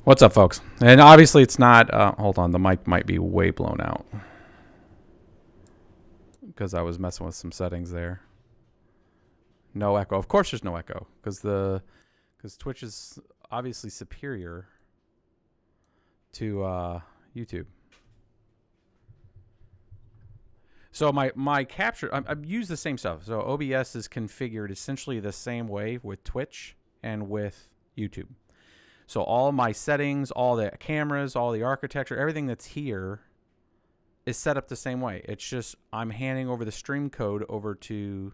What's up, folks? And obviously it's not, hold on, the mic might be way blown out because I was messing with some settings there. No echo. Of course there's no echo because Twitch is obviously superior to YouTube. So my capture, I've used the same stuff. So OBS is configured essentially the same way with Twitch and with YouTube. So all my settings, all the cameras, all the architecture, everything that's here is set up the same way. It's just I'm handing over the stream code over to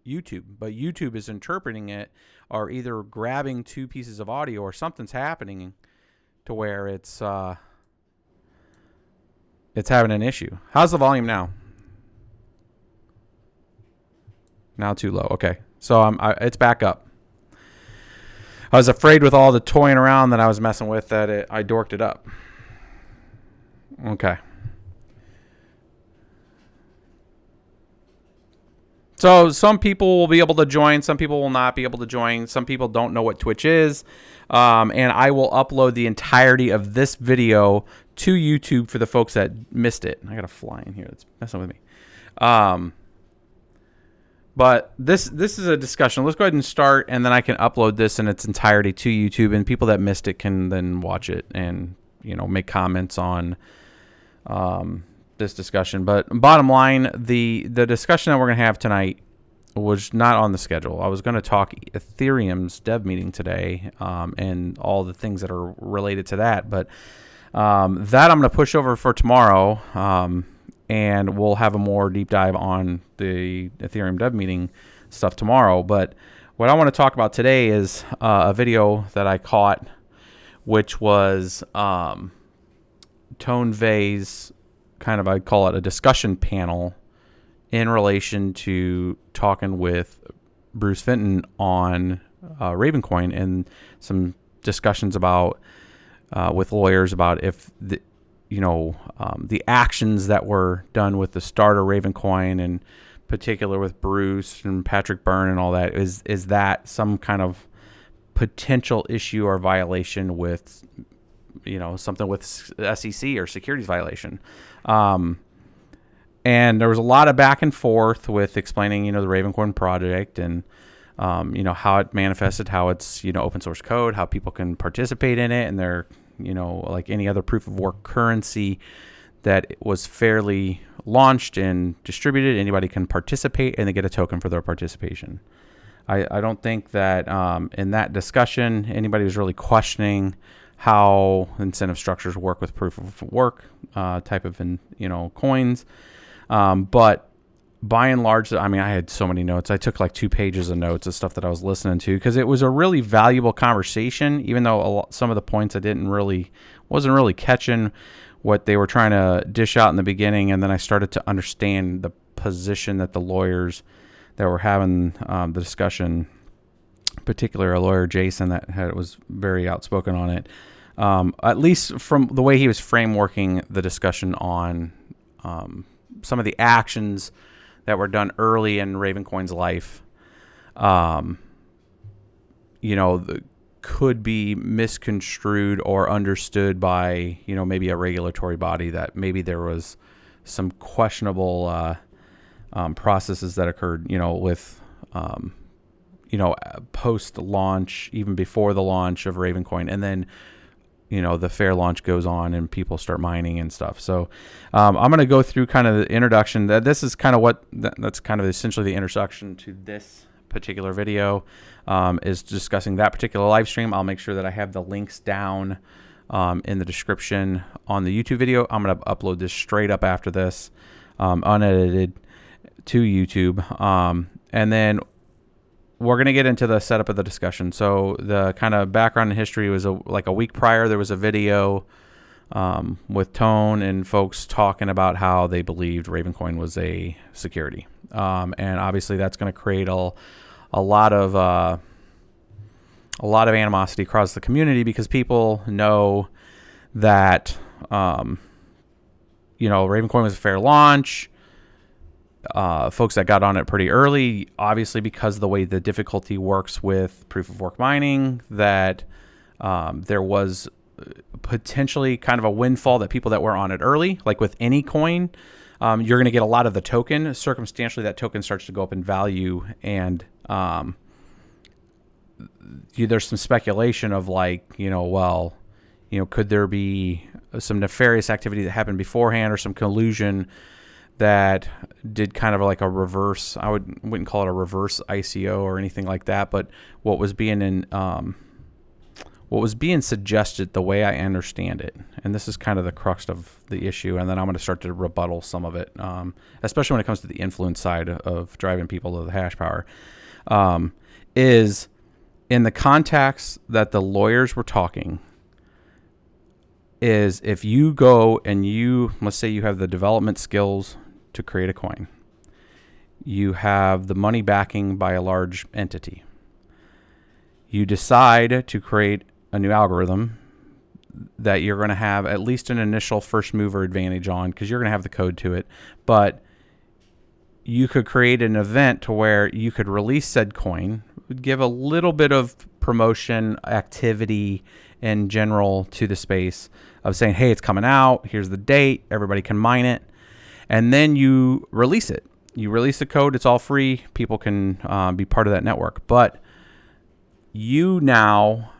YouTube. But YouTube is interpreting it or either grabbing two pieces of audio or something's happening to where it's having an issue. How's the volume now? Now too low. Okay. So it's back up. I was afraid with all the toying around that I was messing with that I dorked it up. Okay. So some people will be able to join. Some people will not be able to join. Some people don't know what Twitch is. And I will upload the entirety of this video to YouTube for the folks that missed it. I got a fly in here that's messing with me. But this is a discussion. Let's go ahead and start, and then I can upload this in its entirety to YouTube, and people that missed it can then watch it and make comments on this discussion. But bottom line, the discussion that we're going to have tonight was not on the schedule. I was going to talk Ethereum's dev meeting today and all the things that are related to that, but that I'm going to push over for tomorrow. And we'll have a more deep dive on the Ethereum dev meeting stuff tomorrow. But what I want to talk about today is a video that I caught, which was Tone Vays, kind of, I'd call it a discussion panel in relation to talking with Bruce Fenton on Ravencoin and some discussions about with lawyers about if the actions that were done with the starter Ravencoin, and particular with Bruce and Patrick Byrne and all that, is that some kind of potential issue or violation with, something with SEC or securities violation. And there was a lot of back and forth with explaining, the Ravencoin project and, how it manifested, how it's, open source code, how people can participate in it, and they're, like any other proof of work currency that was fairly launched and distributed, anybody can participate and they get a token for their participation. I don't think that in that discussion anybody was really questioning how incentive structures work with proof of work type of coins. But by and large, I had so many notes. I took like 2 pages of notes of stuff that I was listening to because it was a really valuable conversation, even though some of the points I wasn't really catching what they were trying to dish out in the beginning. And then I started to understand the position that the lawyers that were having the discussion, particularly our lawyer, Jason, that was very outspoken on it, at least from the way he was frameworking the discussion on some of the actions that were done early in Ravencoin's life, could be misconstrued or understood by, maybe a regulatory body, that maybe there was some questionable processes that occurred, with, post-launch, even before the launch of Ravencoin. And then, the fair launch goes on and people start mining and stuff. So I'm going to go through kind of the introduction. This is kind of that's kind of essentially the introduction to this particular video, is discussing that particular live stream. I'll make sure that I have the links down in the description on the YouTube video. I'm going to upload this straight up after this, unedited, to YouTube. And then we're going to get into the setup of the discussion. So the kind of background and history was like a week prior, there was a video with Tone and folks talking about how they believed Ravencoin was a security. And obviously that's going to create a lot of animosity across the community because people know that, Ravencoin was a fair launch. Folks that got on it pretty early, obviously because of the way the difficulty works with proof of work mining, that there was potentially kind of a windfall that people that were on it early, like with any coin, you're going to get a lot of the token. Circumstantially, that token starts to go up in value, and there's some speculation of like, could there be some nefarious activity that happened beforehand, or some collusion that did kind of like a reverse. I wouldn't call it a reverse ICO or anything like that, but what was being suggested, the way I understand it, and this is kind of the crux of the issue, and then I'm going to start to rebuttal some of it, especially when it comes to the influence side of driving people to the hash power, is in the context that the lawyers were talking, is if you go and let's say you have the development skills to create a coin, you have the money backing by a large entity, you decide to create a new algorithm that you're going to have at least an initial first mover advantage on, because you're going to have the code to it, but you could create an event to where you could release said coin, give a little bit of promotion activity in general to the space of saying, hey, it's coming out, here's the date, everybody can mine it, and then you release it. You release the code, it's all free, people can be part of that network, but you now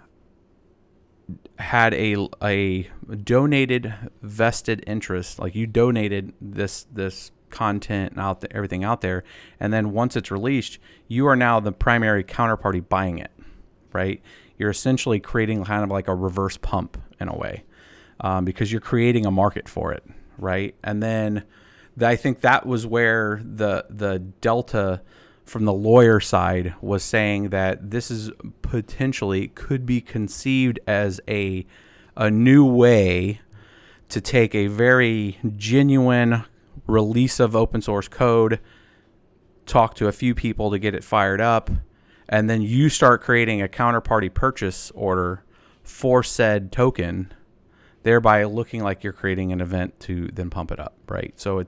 had a donated vested interest, like you donated this content out there, everything out there, and then once it's released, you are now the primary counterparty buying it, right? You're essentially creating kind of like a reverse pump in a way, because you're creating a market for it, right? And then I think that was where the delta from the lawyer side was saying that this is potentially could be conceived as a new way to take a very genuine release of open source code, talk to a few people to get it fired up, and then you start creating a counterparty purchase order for said token, thereby looking like you're creating an event to then pump it up, right? So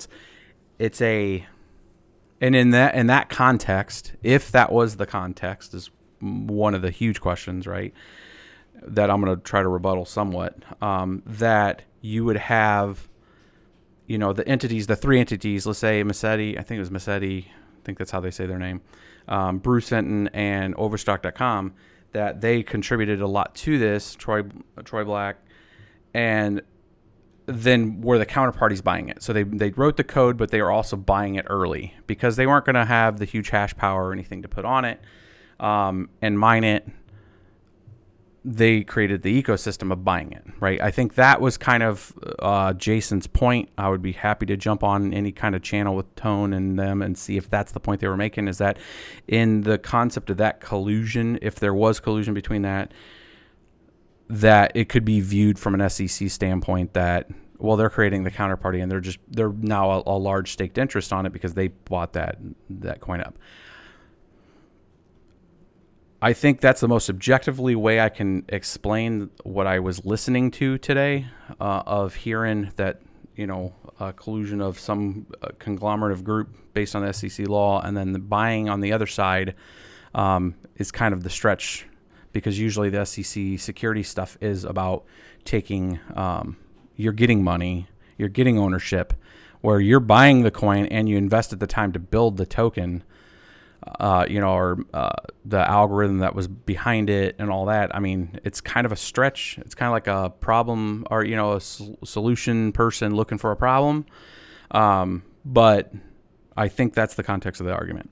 and in that context, if that was the context, is one of the huge questions, right, that I'm going to try to rebuttal somewhat, that you would have, the entities, the three entities, let's say Massetti, I think it was Massetti, I think that's how they say their name, Bruce Fenton and Overstock.com, that they contributed a lot to this, Troy Black, and then were the counterparties buying it. So they wrote the code, but they were also buying it early because they weren't going to have the huge hash power or anything to put on it and mine it. They created the ecosystem of buying it, right? I think that was kind of Jason's point. I would be happy to jump on any kind of channel with Tone and them and see if that's the point they were making, is that in the concept of that collusion, if there was collusion between that it could be viewed from an SEC standpoint that, well, they're creating the counterparty and they're now a large staked interest on it because they bought that coin up. I think that's the most objectively way I can explain what I was listening to today, of hearing that, a collusion of some conglomerative group based on the SEC law, and then the buying on the other side is kind of the stretch, because usually the SEC security stuff is about taking, you're getting money, you're getting ownership, where you're buying the coin and you invested the time to build the token, or the algorithm that was behind it and all that. I mean, it's kind of a stretch. It's kind of like a problem or, a solution person looking for a problem. But I think that's the context of the argument.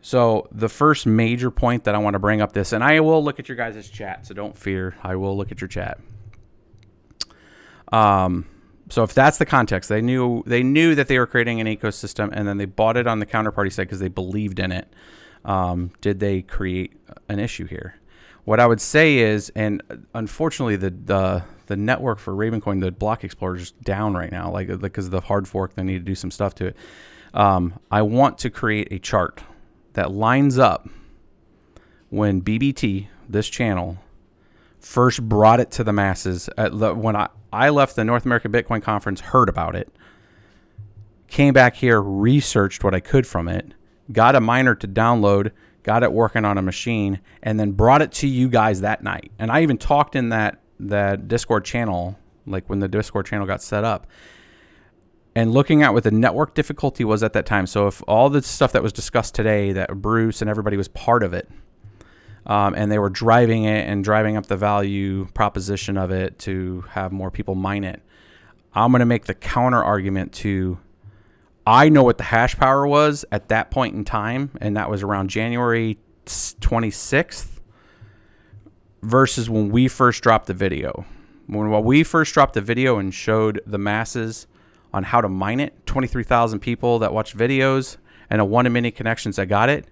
So the first major point that I want to bring up this, and I will look at your guys' chat, so don't fear. I will look at your chat. So if that's the context, they knew that they were creating an ecosystem, and then they bought it on the counterparty side because they believed in it. Did they create an issue here? What I would say is, and unfortunately, the network for Ravencoin, the block explorer, is down right now, because of the hard fork. They need to do some stuff to it. I want to create a chart that lines up when BBT, this channel, first brought it to the masses. When I left the North American Bitcoin Conference, heard about it, came back here, researched what I could from it, got a miner to download, got it working on a machine, and then brought it to you guys that night. And I even talked in that that Discord channel, like when the Discord channel got set up, and looking at what the network difficulty was at that time. So if all the stuff that was discussed today, that Bruce and everybody was part of it, and they were driving it and driving up the value proposition of it to have more people mine it, I'm going to make the counter argument to, I know what the hash power was at that point in time, and that was around January 26th versus when we first dropped the video. When we first dropped the video and showed the masses on how to mine it, 23,000 people that watched videos and a 1-in-many connections that got it,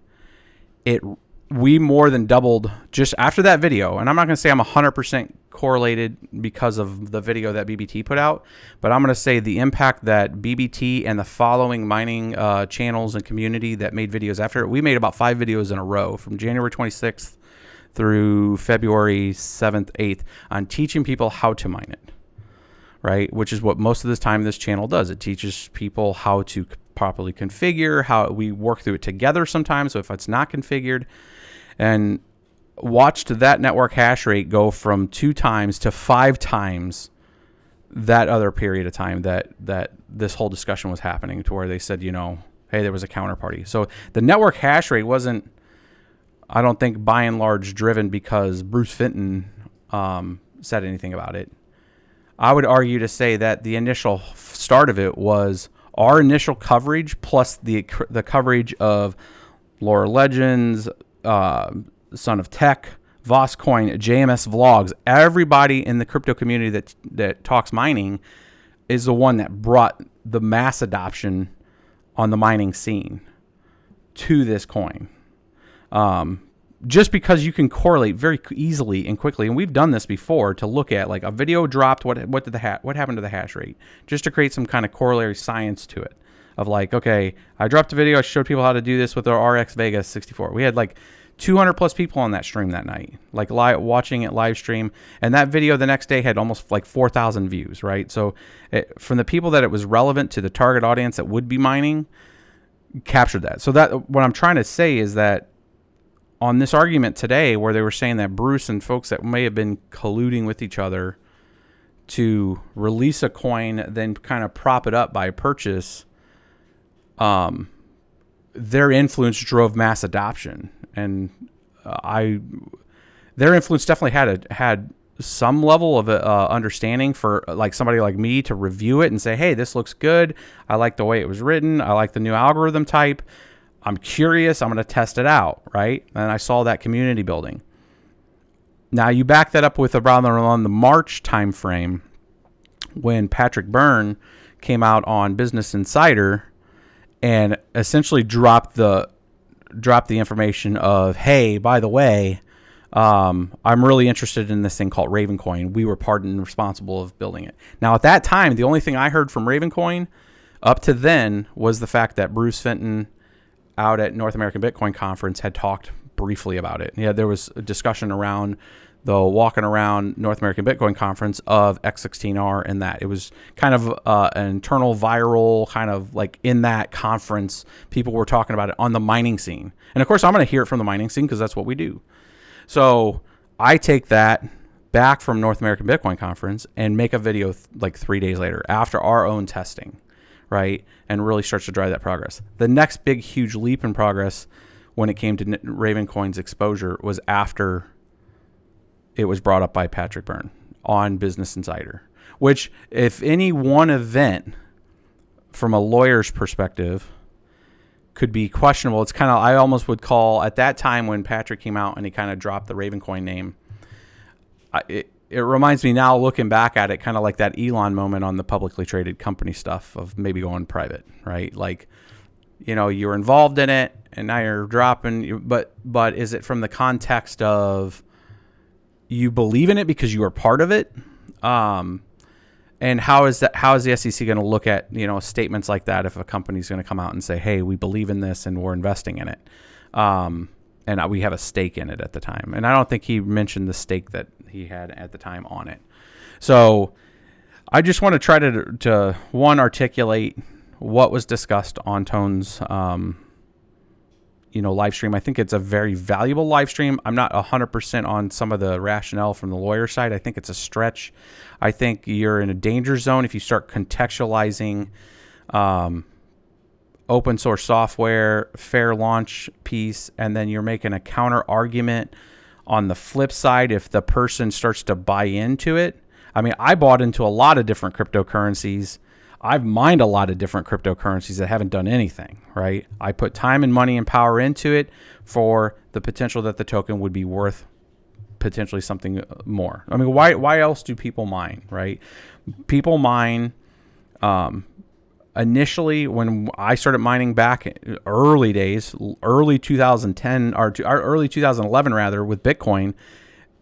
we more than doubled just after that video. And I'm not going to say I'm 100% correlated because of the video that BBT put out, but I'm going to say the impact that BBT and the following mining channels and community that made videos after it, we made about 5 videos in a row from January 26th through February 7th, 8th on teaching people how to mine it, right? Which is what most of the time this channel does. It teaches people how to properly configure, how we work through it together sometimes. So if it's not configured, and watched that network hash rate go from 2 times to 5 times that other period of time that this whole discussion was happening, to where they said, hey, there was a counterparty. So the network hash rate wasn't, I don't think, by and large driven because Bruce Fenton said anything about it. I would argue to say that the initial start of it was our initial coverage plus the coverage of Lore Legends, Son of Tech, Voscoin, JMS Vlogs. Everybody in the crypto community that talks mining is the one that brought the mass adoption on the mining scene to this coin. Just because you can correlate very easily and quickly, and we've done this before, to look at like a video dropped, what happened to the hash rate, just to create some kind of corollary science to it, of like, okay, I dropped a video, I showed people how to do this with our RX Vegas 64. We had like 200 plus people on that stream that night, like watching it live stream, and that video the next day had almost like 4,000 views, right? So from the people that it was relevant to the target audience that would be mining, captured that. So that what I'm trying to say is that on this argument today, where they were saying that Bruce and folks that may have been colluding with each other to release a coin, then kind of prop it up by purchase, their influence drove mass adoption. And their influence definitely had some level of understanding for like somebody like me to review it and say, hey, this looks good. I like the way it was written. I like the new algorithm type. I'm curious. I'm going to test it out, right? And I saw that community building. Now you back that up with around the March timeframe when Patrick Byrne came out on Business Insider and essentially dropped the information of, hey, by the way, I'm really interested in this thing called Ravencoin. We were part and responsible of building it. Now at that time, the only thing I heard from Ravencoin up to then was the fact that Bruce Fenton out at North American Bitcoin Conference had talked briefly about it. Yeah, there was a discussion around the walking around North American Bitcoin Conference of X16R, and that it was kind of an internal viral kind of like in that conference, people were talking about it on the mining scene. And of course, I'm going to hear it from the mining scene because that's what we do. So I take that back from North American Bitcoin Conference and make a video like 3 days later after our own testing, right? And really starts to drive that progress. The next big, huge leap in progress when it came to Ravencoin's exposure was after it was brought up by Patrick Byrne on Business Insider, which if any one event from a lawyer's perspective could be questionable, it's kind of, I almost would call at that time when Patrick came out and he kind of dropped the Ravencoin name. It reminds me now, looking back at it, kind of like that Elon moment on the publicly traded company stuff of maybe going private, right? Like, you know, you're involved in it and now you're dropping, but is it from the context of you believe in it because you are part of it? And how is the SEC going to look at, you know, statements like that if a company's going to come out and say, hey, we believe in this and we're investing in it. And we have a stake in it at the time. And I don't think he mentioned the stake that he had at the time on it. So I just want to try to one, articulate what was discussed on Tone's, live stream. I think it's a very valuable live stream. I'm not 100% on some of the rationale from the lawyer side. I think it's a stretch. I think you're in a danger zone if you start contextualizing open source software, fair launch piece, and then you're making a counter argument on the flip side if the person starts to buy into it. I mean, I bought into a lot of different cryptocurrencies. I've mined a lot of different cryptocurrencies that haven't done anything, right? I put time and money and power into it for the potential that the token would be worth potentially something more. I mean, why else do people mine, right? People mine initially when I started mining back in early days, early 2010 or early 2011 rather, with Bitcoin,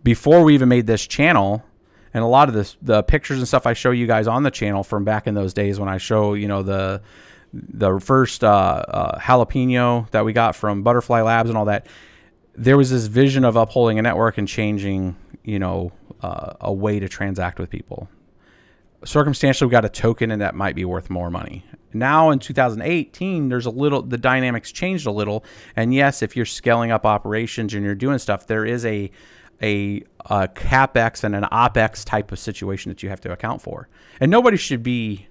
before we even made this channel. And a lot of the pictures and stuff I show you guys on the channel from back in those days when I show, the first jalapeno that we got from Butterfly Labs and all that, there was this vision of upholding a network and changing, a way to transact with people. Circumstantially, we got a token and that might be worth more money. Now in 2018, the dynamics changed a little. And yes, if you're scaling up operations and you're doing stuff, there is a CapEx and an OpEx type of situation that you have to account for. And nobody should be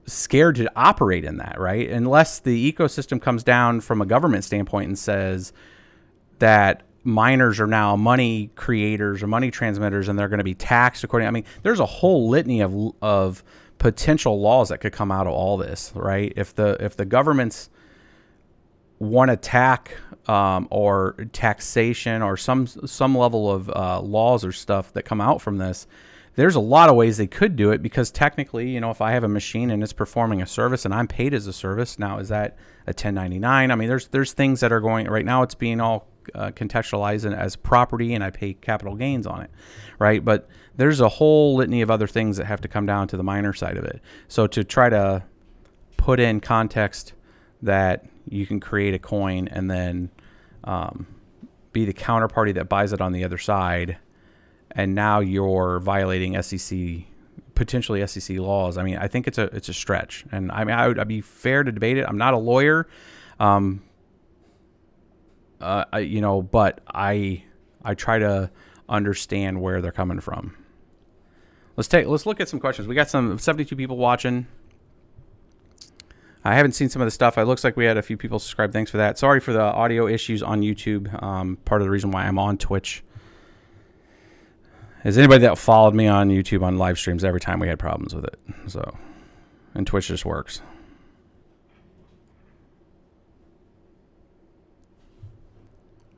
scared to operate in that, right? Unless the ecosystem comes down from a government standpoint and says that miners are now money creators or money transmitters and they're going to be taxed according. I mean, there's a whole litany of potential laws that could come out of all this, right? If the governments want to tax or taxation or some level of laws or stuff that come out from this, there's a lot of ways they could do it, because technically, if I have a machine and it's performing a service and I'm paid as a service, now is that a 1099? I mean, there's things that are going right now. It's being all contextualized as property and I pay capital gains on it, right? But there's a whole litany of other things that have to come down to the miner side of it. So to try to put in context that you can create a coin and then be the counterparty that buys it on the other side, and now you're violating potentially SEC laws. I mean, I think it's a stretch, and I mean, I'd be fair to debate it. I'm not a lawyer, but I try to understand where they're coming from. Let's look at some questions. We got 72 people watching. I haven't seen some of the stuff. It looks like we had a few people subscribe. Thanks for that. Sorry for the audio issues on YouTube. Part of the reason why I'm on Twitch is anybody that followed me on YouTube on live streams, every time we had problems with it. So, and Twitch just works.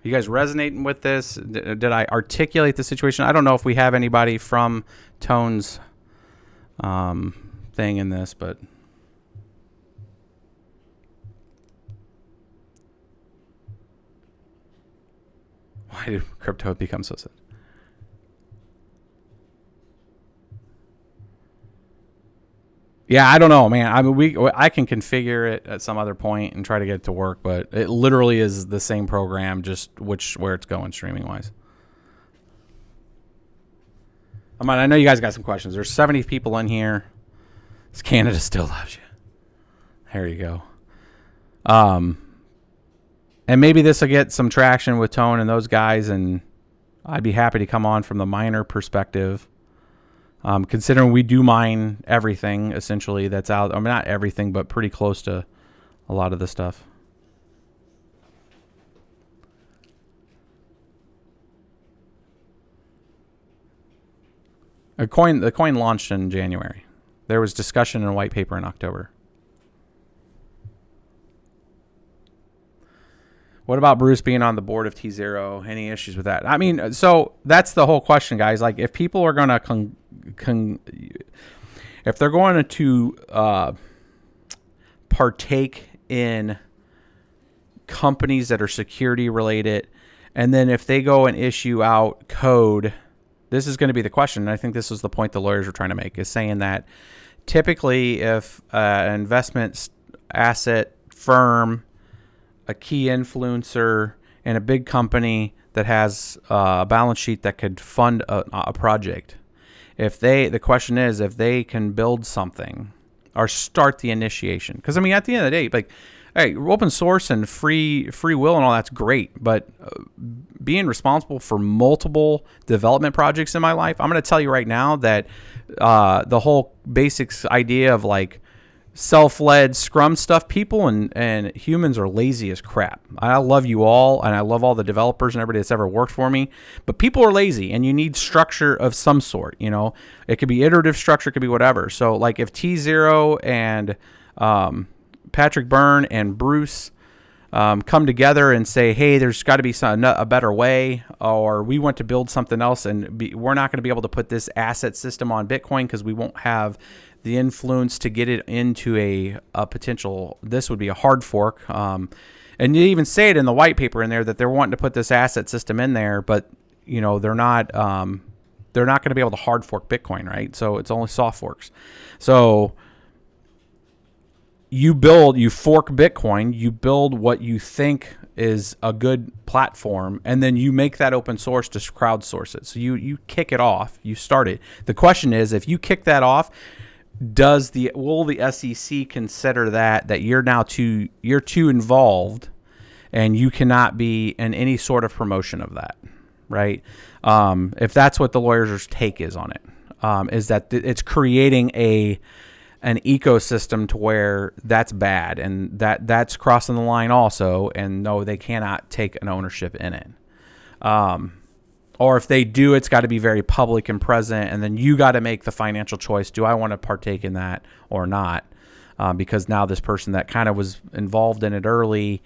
You guys resonating with this? Did I articulate the situation? I don't know if we have anybody from Tone's thing in this, but why did crypto become so sad? Yeah, I don't know, man. I mean, I can configure it at some other point and try to get it to work, but it literally is the same program, just where it's going streaming wise. I know you guys got some questions. There's 70 people in here. Canada still loves you. There you go. And maybe this will get some traction with Tone and those guys, and I'd be happy to come on from the miner perspective. Considering we do mine everything, essentially, that's out. I mean, not everything, but pretty close to a lot of the stuff. The coin launched in January. There was discussion in a white paper in October. What about Bruce being on the board of T0? Any issues with that? I mean, so that's the whole question, guys. Like, if people are going to if they're going to partake in companies that are security related, and then if they go and issue out code, this is going to be the question. And I think this is the point the lawyers are trying to make, is saying that typically if an investment asset firm, a key influencer, and a big company that has a balance sheet that could fund a project, the question is, if they can build something or start the initiation. Because I mean, at the end of the day, like, hey, open source and free will and all that's great, but being responsible for multiple development projects in my life, I'm going to tell you right now that the whole basics idea of like self-led Scrum stuff, people and humans are lazy as crap. I love you all, and I love all the developers and everybody that's ever worked for me, but people are lazy, and you need structure of some sort. You know, it could be iterative structure, it could be whatever. So like if T0 and Patrick Byrne and Bruce come together and say, hey, there's got to be a better way, or we want to build something else, and we're not going to be able to put this asset system on Bitcoin because we won't have the influence to get it into a potential, this would be a hard fork. And you even say it in the white paper in there that they're wanting to put this asset system in there, but you know, they're not going to be able to hard fork Bitcoin, right? So it's only soft forks. So you fork Bitcoin, you build what you think is a good platform, and then you make that open source to crowdsource it. So you kick it off, you start it. The question is, if you kick that off, will the SEC consider that you're too involved and you cannot be in any sort of promotion of that, right? If that's what the lawyers' take is on it, is that it's creating an ecosystem to where that's bad, and that's crossing the line also, and no, they cannot take an ownership in it. Or if they do, it's got to be very public and present, and then you got to make the financial choice. Do I want to partake in that or not? Because now this person that kind of was involved in it early,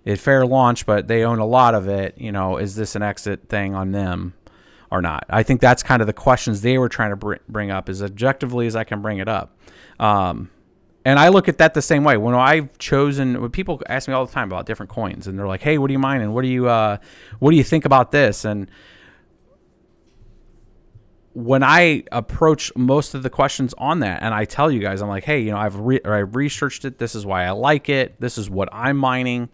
it fair launch, but they own a lot of it. You know, is this an exit thing on them or not? I think that's kind of the questions they were trying to bring up, as objectively as I can bring it up. And I look at that the same way. When people ask me all the time about different coins, and they're like, "Hey, what are you mining? What do you think about this?" And when I approach most of the questions on that, and I tell you guys, I'm like, hey, you know, I've researched it. This is why I like it. This is what I'm mining.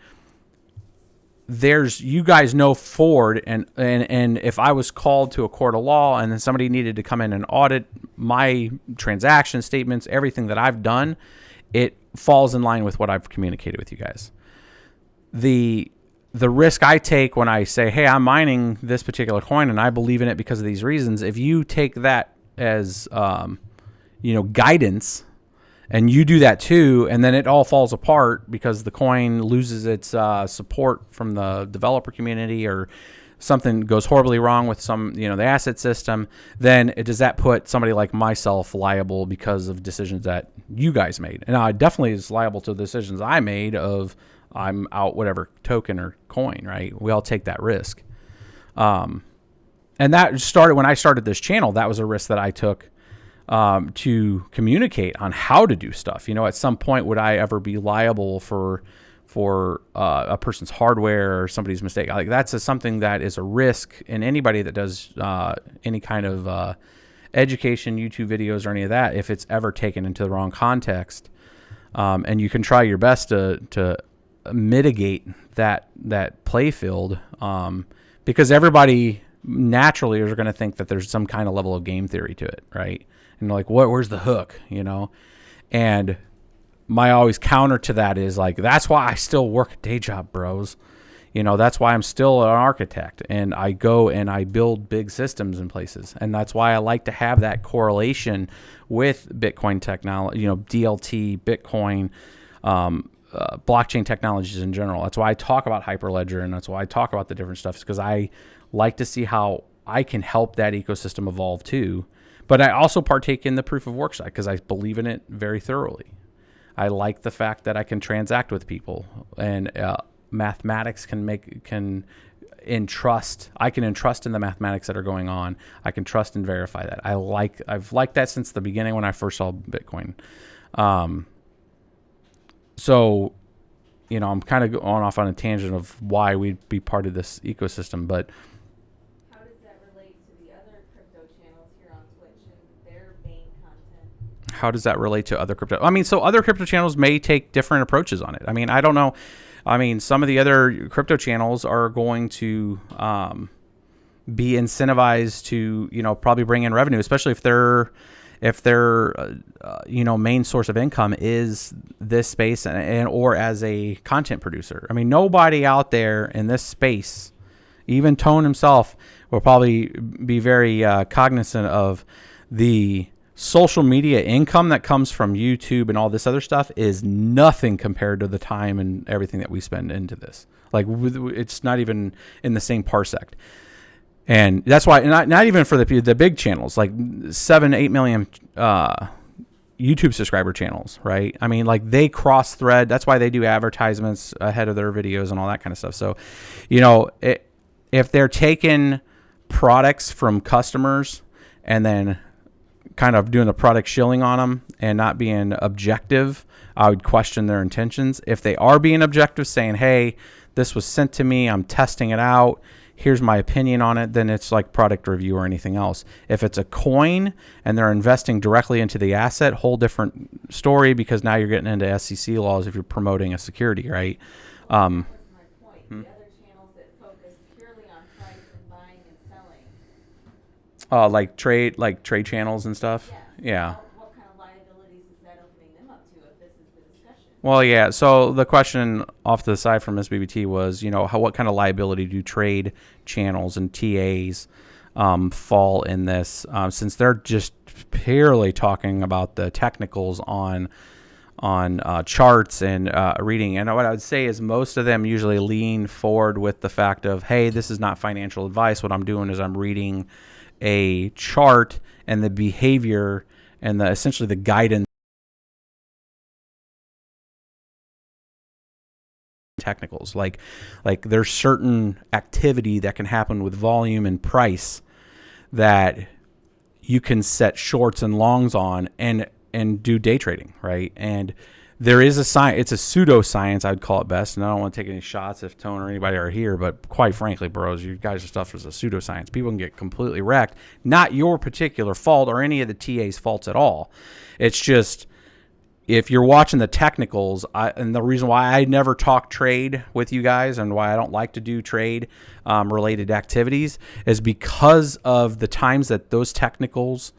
You guys know Ford, and if I was called to a court of law and then somebody needed to come in and audit my transaction statements, everything that I've done, it falls in line with what I've communicated with you guys. The risk I take when I say, hey, I'm mining this particular coin and I believe in it because of these reasons, if you take that as, guidance, and you do that too, and then it all falls apart because the coin loses its support from the developer community, or something goes horribly wrong with the asset system, then does that put somebody like myself liable because of decisions that you guys made? And I definitely is liable to the decisions I made of I'm out whatever token or coin, right? We all take that risk. And that started when I started this channel. That was a risk that I took to communicate on how to do stuff. You know, at some point, would I ever be liable for a person's hardware or somebody's mistake? Like, that's something that is a risk in anybody that does any kind of education, YouTube videos, or any of that, if it's ever taken into the wrong context. And you can try your best to mitigate that play field, because everybody naturally is going to think that there's some kind of level of game theory to it, right? And like, where's the hook, you know? And my always counter to that is like, that's why I still work a day job, bros. You know, that's why I'm still an architect, and I go and I build big systems in places. And that's why I like to have that correlation with Bitcoin technology, you know, DLT, Bitcoin, blockchain technologies in general. That's why I talk about Hyperledger, and that's why I talk about the different stuff, because I like to see how I can help that ecosystem evolve too. But I also partake in the proof of work side because I believe in it very thoroughly. I like the fact that I can transact with people, and mathematics I can entrust in the mathematics that are going on. I can trust and verify that. I've liked that since the beginning when I first saw Bitcoin. So, you know, I'm kind of going off on a tangent of why we'd be part of this ecosystem, but how does that relate to the other crypto channels here on Twitch and their main content? How does that relate to other crypto? I mean, so other crypto channels may take different approaches on it. I mean, I don't know. I mean, some of the other crypto channels are going to be incentivized to, you know, probably bring in revenue, especially if if their main source of income is this space and or as a content producer. I mean, nobody out there in this space, even Tone himself, will probably be very cognizant of the social media income that comes from YouTube and all this other stuff is nothing compared to the time and everything that we spend into this. Like, it's not even in the same parsec. And that's why, not even for the big channels, like 7-8 million YouTube subscriber channels, right? I mean, like, they cross thread. That's why they do advertisements ahead of their videos and all that kind of stuff. So, if they're taking products from customers and then kind of doing a product shilling on them and not being objective, I would question their intentions. If they are being objective, saying, hey, this was sent to me, I'm testing it out, here's my opinion on it, then it's like product review or anything else. If it's a coin and they're investing directly into the asset, whole different story, because now you're getting into SEC laws if you're promoting a security, right? That's my point. The other channels that focus purely on price and buying and selling. Like trade channels and stuff. Yes. Yeah. What kind of liabilities is that opening them up to if this is the discussion? Well, yeah. So the question off to the side from Miss BBT was, what kind of liability do trade channels and TAs fall in this? Since they're just purely talking about the technicals on charts and reading. And what I would say is most of them usually lean forward with the fact of, hey, this is not financial advice. What I'm doing is I'm reading a chart and the behavior and essentially the guidance technicals. Like there's certain activity that can happen with volume and price that you can set shorts and longs on and do day trading, right? And there is a science, it's a pseudoscience, I'd call it best, and I don't want to take any shots if Tone or anybody are here, but quite frankly, bros, you guys' stuff is a pseudoscience. People can get completely wrecked. Not your particular fault or any of the TA's faults at all. It's just, if you're watching the technicals, and the reason why I never talk trade with you guys and why I don't like to do trade related activities is because of the times that those technicals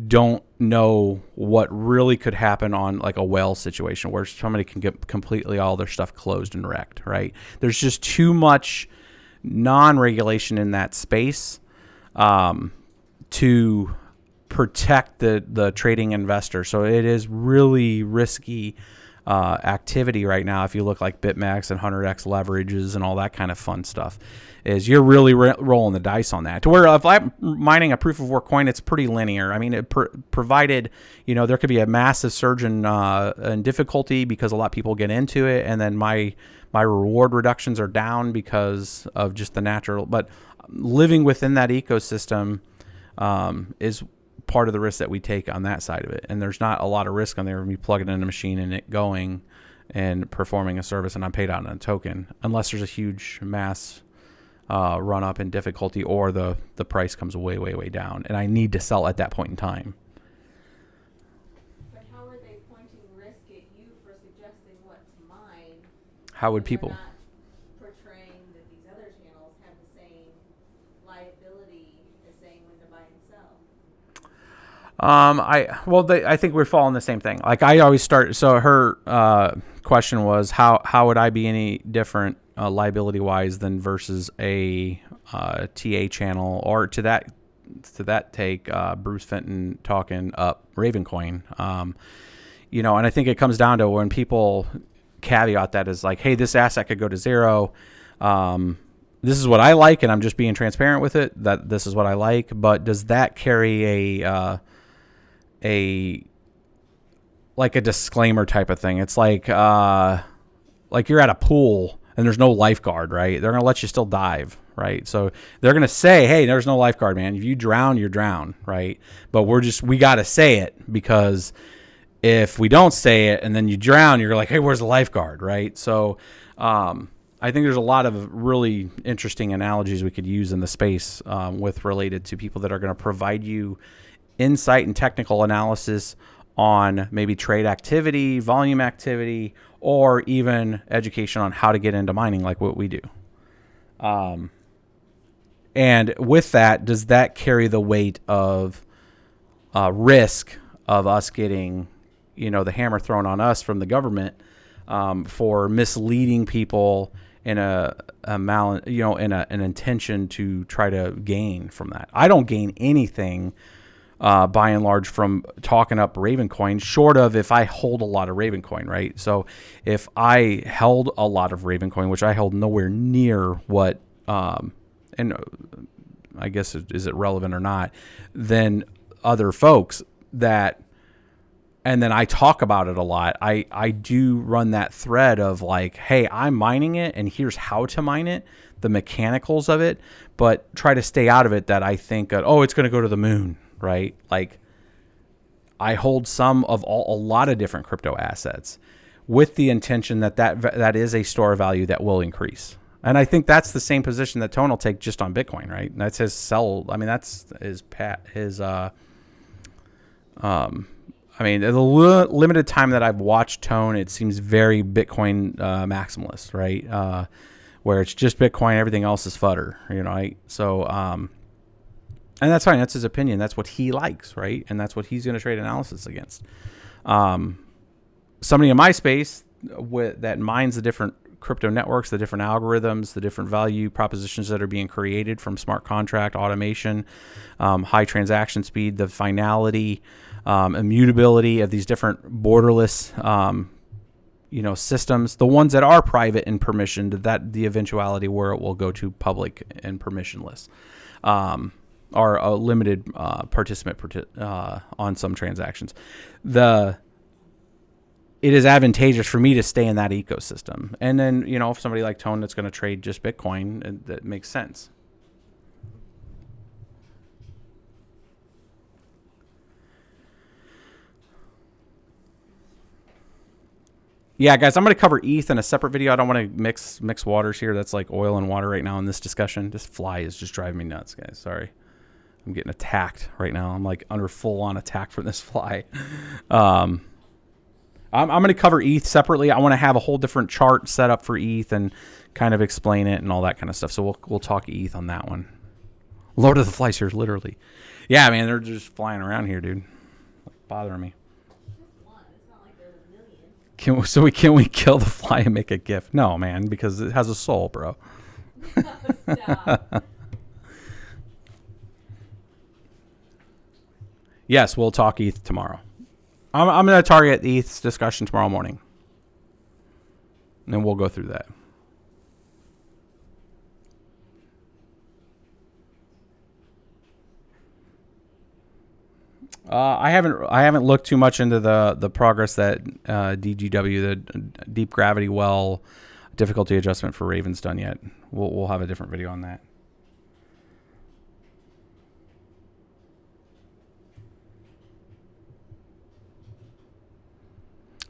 don't know what really could happen on like a whale situation where somebody can get completely all their stuff closed and wrecked, right? There's just too much non-regulation in that space to protect the trading investor. So it is really risky activity right now. If you look like BitMEX and 100x leverages and all that kind of fun stuff, is you're really rolling the dice on that. To where if I'm mining a proof of work coin, it's pretty linear. I mean, provided there could be a massive surge in difficulty because a lot of people get into it, and then my reward reductions are down because of just the natural. But living within that ecosystem is part of the risk that we take on that side of it. And there's not a lot of risk on there when you plug it in a machine and it going and performing a service and I'm paid out on a token, unless there's a huge mass run up in difficulty or the price comes way, way, way down and I need to sell at that point in time. But how are they pointing risk at you for suggesting what to mine? How would people? Not portraying that these other channels have the same liability as saying when to buy and sell. I think we're following the same thing. Like I always start. So her question was how would I be any different liability wise than versus a TA channel, or to that take Bruce Fenton talking up Ravencoin. And I think it comes down to when people caveat that is like, hey, this asset could go to zero. This is what I like, and I'm just being transparent with it. That this is what I like, but does that carry a disclaimer type of thing? It's like you're at a pool and there's no lifeguard, right? They're gonna let you still dive, right? So they're gonna say, hey, there's no lifeguard, man. If you drown, you're drowned, right? But we gotta say it, because if we don't say it and then you drown, you're like, hey, where's the lifeguard, right? So I think there's a lot of really interesting analogies we could use in the space with related to people that are going to provide you insight and technical analysis on maybe trade activity, volume activity, or even education on how to get into mining like what we do. And with that, does that carry the weight of risk of us getting, the hammer thrown on us from the government for misleading people in an intention to try to gain from that. I don't gain anything by and large from talking up Ravencoin, short of if I hold a lot of Ravencoin, right? So if I held a lot of Ravencoin, which I held nowhere near what, and I guess is it relevant or not, then other folks that, and then I talk about it a lot. I do run that thread of like, hey, I'm mining it and here's how to mine it, the mechanicals of it, but try to stay out of it that I think, it's going to go to the moon, right? Like I hold a lot of different crypto assets with the intention that is a store of value that will increase. And I think that's the same position that Tone will take just on Bitcoin, right? That's his sell. I mean, that's the limited time that I've watched Tone, it seems very Bitcoin maximalist, right? Where it's just Bitcoin, everything else is fodder, right? So, and that's fine. That's his opinion. That's what he likes, right? And that's what he's going to trade analysis against. Somebody in my space that mines the different crypto networks, the different algorithms, the different value propositions that are being created from smart contract automation, high transaction speed, the finality, immutability of these different borderless, systems, the ones that are private and permissioned, that the eventuality where it will go to public and permissionless, are a limited participant on some transactions. It is advantageous for me to stay in that ecosystem. And then, if somebody like Tone that's going to trade just Bitcoin, that makes sense. Yeah, guys, I'm going to cover ETH in a separate video. I don't want to mix waters here. That's like oil and water right now in this discussion. This fly is just driving me nuts, guys. Sorry. I'm getting attacked right now. I'm like under full-on attack from this fly. I'm going to cover ETH separately. I want to have a whole different chart set up for ETH and kind of explain it and all that kind of stuff. So we'll talk ETH on that one. Lord of the Flies here, literally. Yeah, man, they're just flying around here, dude. Bothering me. Can we kill the fly and make a GIF? No, man, because it has a soul, bro. Stop. Yes, we'll talk ETH tomorrow. I'm going to target ETH's discussion tomorrow morning. And then we'll go through that. I haven't looked too much into the progress that DGW, the deep gravity well difficulty adjustment for Raven's done yet. We'll have a different video on that.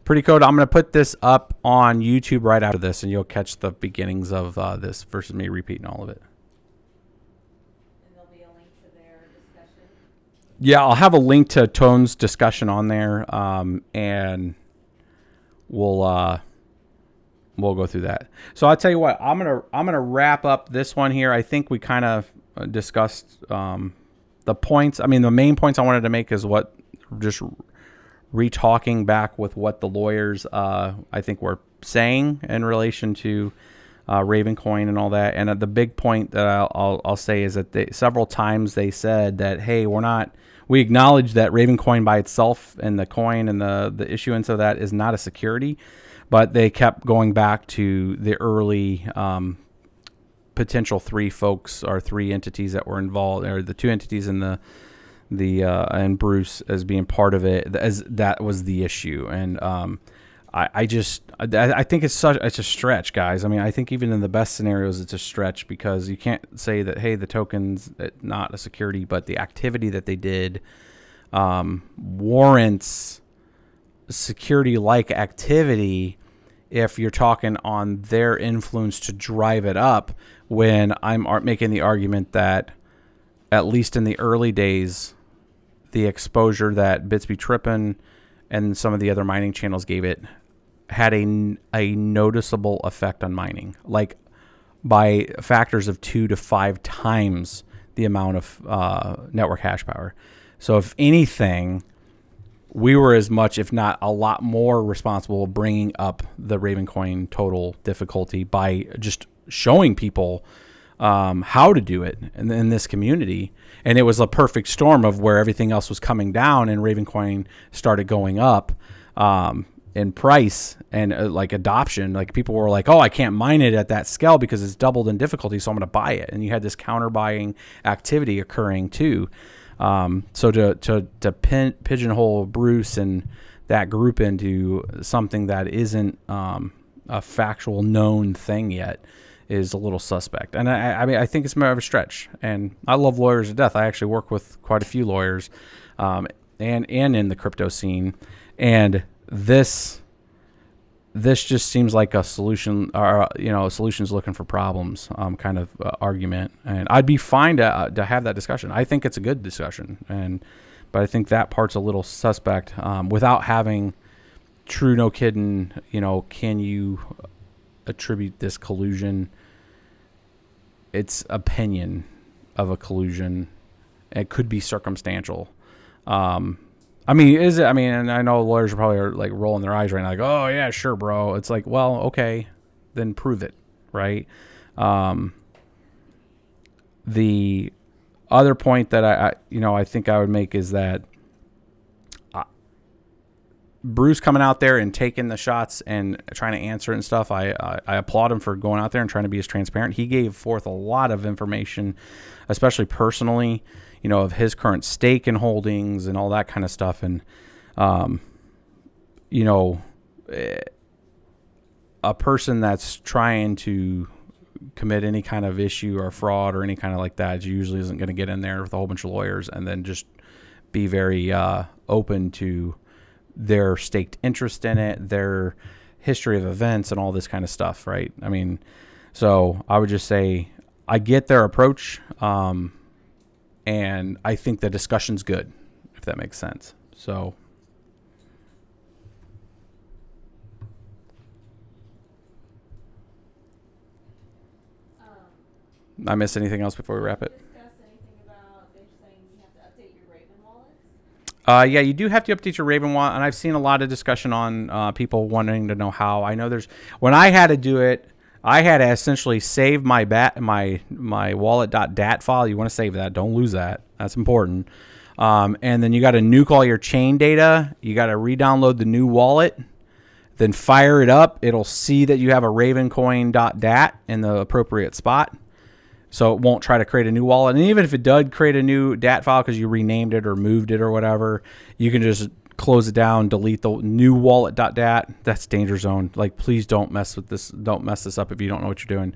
Pretty code. I'm going to put this up on YouTube right after this, and you'll catch the beginnings of this versus me repeating all of it. And there'll be a link to their discussion. Yeah, I'll have a link to Tone's discussion on there, and we'll go through that. So I'll tell you what. I'm gonna wrap up this one here. I think we kind of discussed the points. I mean, the main points I wanted to make is what just re-talking back with what the lawyers I think were saying in relation to Ravencoin and all that. And the big point that I'll say is that several times they said that, hey, we acknowledge that Ravencoin by itself and the coin and the issuance of that is not a security, but they kept going back to the early potential three folks or three entities that were involved, or the two entities in and Bruce as being part of it, as that was the issue. And I think it's a stretch, guys. I mean, I think even in the best scenarios, it's a stretch because you can't say that, hey, the token's not a security, but the activity that they did warrants security-like activity if you're talking on their influence to drive it up, when I'm making the argument that at least in the early days, the exposure that Bitsby Trippin and some of the other mining channels gave it had a noticeable effect on mining, like by factors of 2 to 5 times the amount of network hash power. So if anything, we were as much, if not a lot more, responsible bringing up the Ravencoin total difficulty by just showing people how to do it in this community. And it was a perfect storm of where everything else was coming down and Ravencoin started going up in price and like adoption. Like people were like, oh, I can't mine it at that scale because it's doubled in difficulty, so I'm going to buy it. And you had this counter buying activity occurring too. So to pigeonhole Bruce and that group into something that isn't a factual known thing yet is a little suspect. And I mean, I think it's more of a stretch. And I love lawyers to death. I actually work with quite a few lawyers and in the crypto scene. And this just seems like a solution, or solutions looking for problems kind of argument. And I'd be fine to have that discussion. I think it's a good discussion, but I think that part's a little suspect without having true, no kidding. Can you attribute this collusion? It's opinion of a collusion. It could be circumstantial. I mean, is it? I mean, and I know lawyers are probably like rolling their eyes right now, like, "Oh yeah, sure, bro." It's like, well, okay, then prove it, right? The other point that I think I would make is that Bruce coming out there and taking the shots and trying to answer it and stuff, I applaud him for going out there and trying to be as transparent. He gave forth a lot of information, especially personally, of his current stake and holdings and all that kind of stuff. And, a person that's trying to commit any kind of issue or fraud or any kind of like that usually isn't going to get in there with a whole bunch of lawyers and then just be very open to their staked interest in it, their history of events and all this kind of stuff, right? I mean, so I would just say I get their approach, and I think the discussion's good, if that makes sense. So I miss anything else before we wrap it? Discuss anything about they're saying you have to update your Raven wallets? Yeah, you do have to update your Raven wallet, and I've seen a lot of discussion on people wanting to know how. I know when I had to do it, I had to essentially save my wallet.dat file. You want to save that. Don't lose that. That's important. And then you got to nuke all your chain data. You got to re-download the new wallet, then fire it up. It'll see that you have a ravencoin.dat in the appropriate spot. So it won't try to create a new wallet. And even if it does create a new DAT file because you renamed it or moved it or whatever, you can just close it down, delete the new wallet.dat. That's danger zone. Like, please don't mess with this. Don't mess this up if you don't know what you're doing.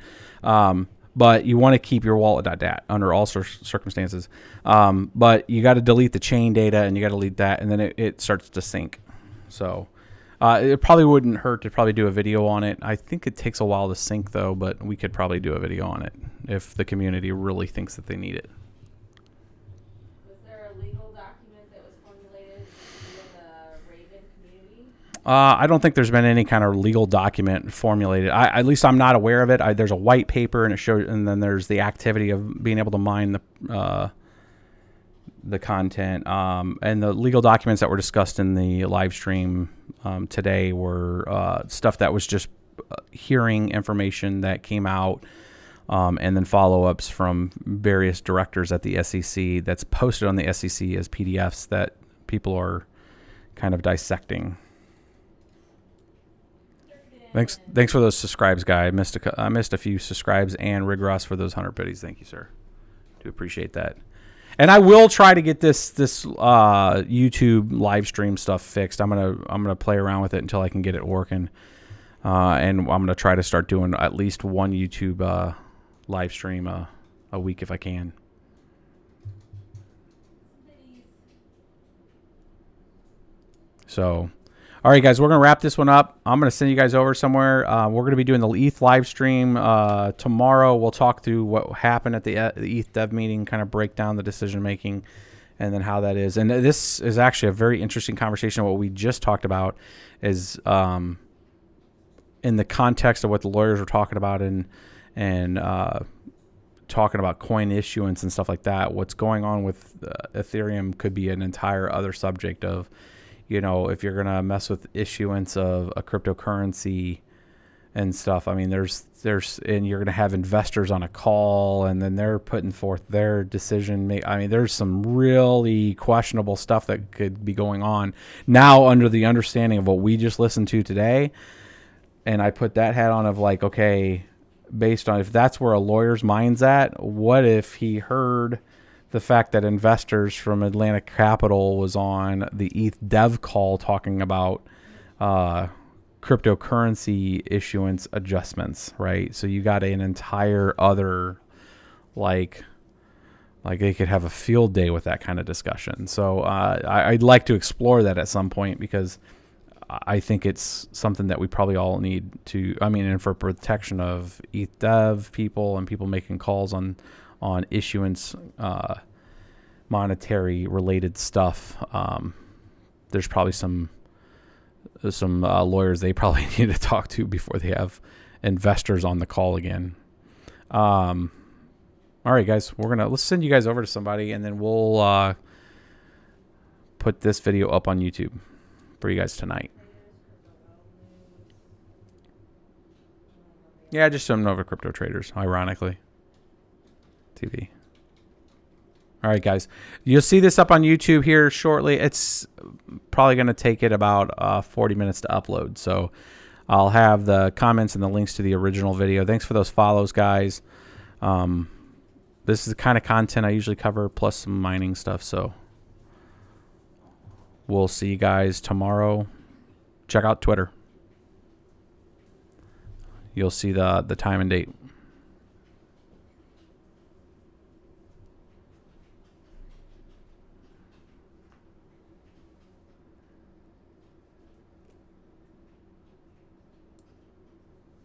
But you want to keep your wallet.dat under all circumstances. But you got to delete the chain data and you got to delete that, and then it starts to sync. So it probably wouldn't hurt to probably do a video on it. I think it takes a while to sync though, but we could probably do a video on it if the community really thinks that they need it. Was there a legal document that was formulated via the Raven community? I don't think there's been any kind of legal document formulated. At least I'm not aware of it. There's a white paper, and it shows, and then there's the activity of being able to mine the content. And the legal documents that were discussed in the live stream today were stuff that was just hearing information that came out, and then follow-ups from various directors at the SEC that's posted on the SEC as PDFs that people are kind of dissecting. Thanks for those subscribes, guy. I missed a few subscribes, and Rig Ross for those 100 biddies. Thank you, sir. Do appreciate that. And I will try to get this YouTube live stream stuff fixed. I'm gonna play around with it until I can get it working, and I'm gonna try to start doing at least one YouTube live stream a week if I can. So, all right, guys, we're going to wrap this one up. I'm going to send you guys over somewhere. We're going to be doing the ETH live stream tomorrow. We'll talk through what happened at the ETH dev meeting, kind of break down the decision-making and then how that is. And this is actually a very interesting conversation. What we just talked about is in the context of what the lawyers were talking about and talking about coin issuance and stuff like that. What's going on with Ethereum could be an entire other subject of, you know, if you're gonna mess with issuance of a cryptocurrency and stuff, I mean, and you're gonna have investors on a call, and then they're putting forth their decision. I mean, there's some really questionable stuff that could be going on now under the understanding of what we just listened to today. And I put that hat on of like, okay, based on if that's where a lawyer's mind's at, what if he heard the fact that investors from Atlantic Capital was on the ETH dev call talking about cryptocurrency issuance adjustments, right? So you got an entire other, like they could have a field day with that kind of discussion. So I'd like to explore that at some point, because I think it's something that we probably all need to, I mean, and for protection of ETH dev people and people making calls on issuance, monetary related stuff. There's probably some lawyers they probably need to talk to before they have investors on the call again. All right, guys, let's send you guys over to somebody, and then we'll put this video up on YouTube for you guys tonight. Yeah, just some Nova Crypto Traders, ironically. TV. All right, guys. You'll see this up on YouTube here shortly. It's probably going to take it about 40 minutes to upload. So I'll have the comments and the links to the original video. Thanks for those follows, guys. This is the kind of content I usually cover, plus some mining stuff. So we'll see you guys tomorrow. Check out Twitter. You'll see the time and date.